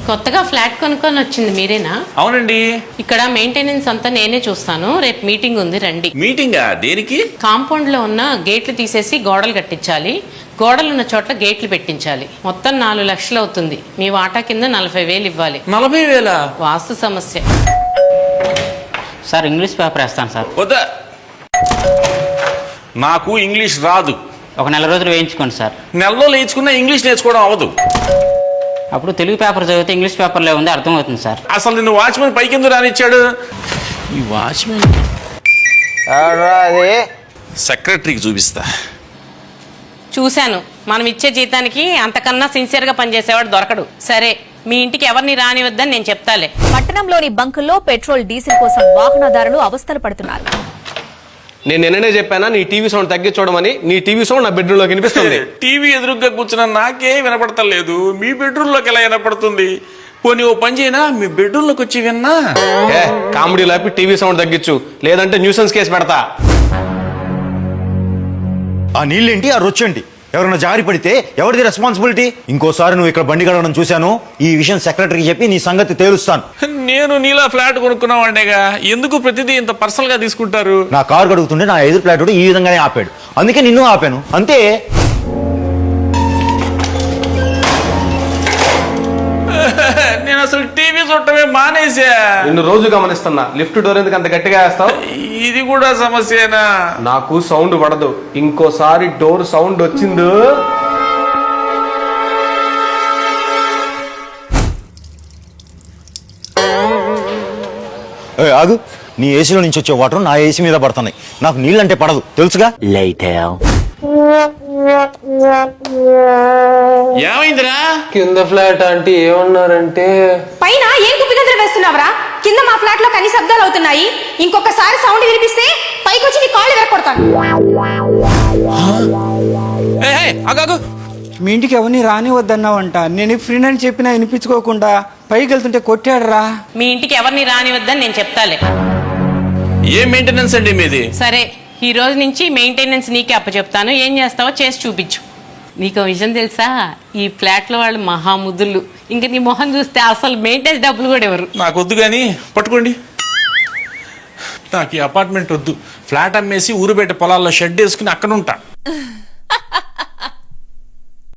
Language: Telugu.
కొత్తగా ఫ్లాట్ కొనుక్కొని వచ్చింది మీరేనా? అవునండి. ఇక్కడ మెయింటెనెన్స్ అంతా నేనే చూస్తాను. రేపు మీటింగ్ ఉంది, రండి. మీటింగా? దేనికి? కాంపౌండ్ లో ఉన్న గేట్లు తీసేసి గోడలు కట్టించాలి, గోడలు ఉన్న చోట్ల గేట్లు పెట్టించాలి. మొత్తం 4 లక్షలు అవుతుంది. మీ వాటా కింద 40,000 ఇవ్వాలి. 40,000? వాస్తు సమస్య. సార్ ఇంగ్లీష్ పేపర్ వేస్తాను సార్. వద్దా, నాకు ఇంగ్లీష్ రాదు. ఒక నెల రోజులు వేయించుకోండి సార్. నెలలో నేర్చుకున్నా ఇంగ్లీష్ నేర్చుకోవడం అవ్వదు. అప్పుడు తెలుగు పేపర్ చదివితే ఇంగ్లీష్ పేపర్లో ఉంది అర్థమవుతుంది సార్. అసలు నిన్ను వాచ్మెన్ పైకిందు రానిచ్చాడు? ఈ వాచ్మెన్ సెక్రటరీకి చూపిస్తా. చూశాను, మనం ఇచ్చే జీతానికి అంతకన్నా సిన్సియర్గా పనిచేసేవాడు దొరకడు. సరే, మీ ఇంటికి ఎవరిని రానివద్దని నేను చెప్తాలే. పట్టణంలోని బంకుల్లో పెట్రోల్, డీజిల్ కోసం వాహనదారులు అవస్థలు పడుతున్నారు. నేను నిన్ననే చెప్పానా నీ టీవీ సౌండ్ తగ్గించోడమని? నీ టీవీ సౌండ్ నా బెడ్రూమ్ లో వినిపిస్తుంది. టీవీ ఎదురుగ్గా కూర్చున్న నాకే వినపడతలేదు, మీ బెడ్రూమ్ లోకి ఎలా వినపడుతుంది? పోనీ ఓ పని చేయనా, మీ బెడ్రూమ్ లోకి వచ్చి విన్నా? కామెడీ లేపి టీవీ సౌండ్ తగ్గించు, లేదంటే న్యూసెన్స్ కేసు పెడతా. ఆ నీళ్ళేంటి, ఆ రొచ్చేంటి? ఎవరైనా జారి పడితే ఎవరిది రెస్పాన్సిబిలిటీ? ఇంకోసారి నువ్వు ఇక్కడ బండి కడగడం చూశాను, ఈ విషయం సెక్రటరీకి చెప్పి నీ సంగతి తేలుస్తాను. నేను నీలా ఫ్లాట్ కొనుక్కున్నావాడిగా, ఎందుకు ప్రతిదీ ఇంత పర్సనల్ గా తీసుకుంటారు? నా కారు కడుగుతుంటే నా ఎదురు ఫ్లాట్ ఈ విధంగానే ఆపాడు, అందుకే నిన్ను ఆపాను అంతే. నేను అసలు టీవీ చూడటమే మానేసా. నిన్ను రోజు గమనిస్తున్నా, లిఫ్ట్ డోర్ ఎందుకు అంత గట్టిగా వేస్తావు? ఇది కూడా సమస్యేనా? నాకు సౌండ్ పడదు, ఇంకోసారి డోర్ సౌండ్ వచ్చిందో ఆగు, నీ ఏసీలో నుంచి వచ్చే వాటర్ నా ఏసీ మీద పడుతున్నాయి. నాకు నీళ్ళంటే పడదు, తెలుసుగా. ఏమైందిరా? కింద ఫ్లాట్ ఆంటీ ఏమన్నారంటే, పైన ఏం కుప్పిగంతులు వేస్తున్నావురా? కింద మా ఫ్లాట్ లో కని శబ్దాలు అవుతున్నాయి. ఇంకొకసారి సౌండ్ వినిపిస్తే పైకి వచ్చి నీ కాళ్ళు వెరకొడతాను. ఆగాగు. మీ ఇంటికి ఎవరిని రానివద్దన్నావంట. నేను ఫ్రెండ్ అని చెప్పినా వినిపించుకోకుండా పైకి వెళ్తుంటే కొట్టాడురా. మీ ఇంటికి ఎవరిని రానివద్దని నేను చెప్తాలే. ఏ మెయింటెనెన్స్ అండి మీది? సరే, ఈ రోజు నుంచి మెయింటెనెన్స్ నీకే అప్పచెప్తాను. ఏం చేస్తావో చేసి చూపించు. నీకు విషయం తెలుసా, ఈ ఫ్లాట్లో వాళ్ళు మహాముద్దులు. ఇంక నీ మొహం చూస్తే అసలు మెయింటెనెన్స్ డబ్బులు కూడా ఎవరు. నాకు వద్దు కానీ పట్టుకోండి. నాకు ఈ అపార్ట్మెంట్ వద్దు. ఫ్లాట్ అమ్మేసి ఊరు బయట పొలాల్లో షెడ్ వేసుకుని అక్కడ ఉంటా.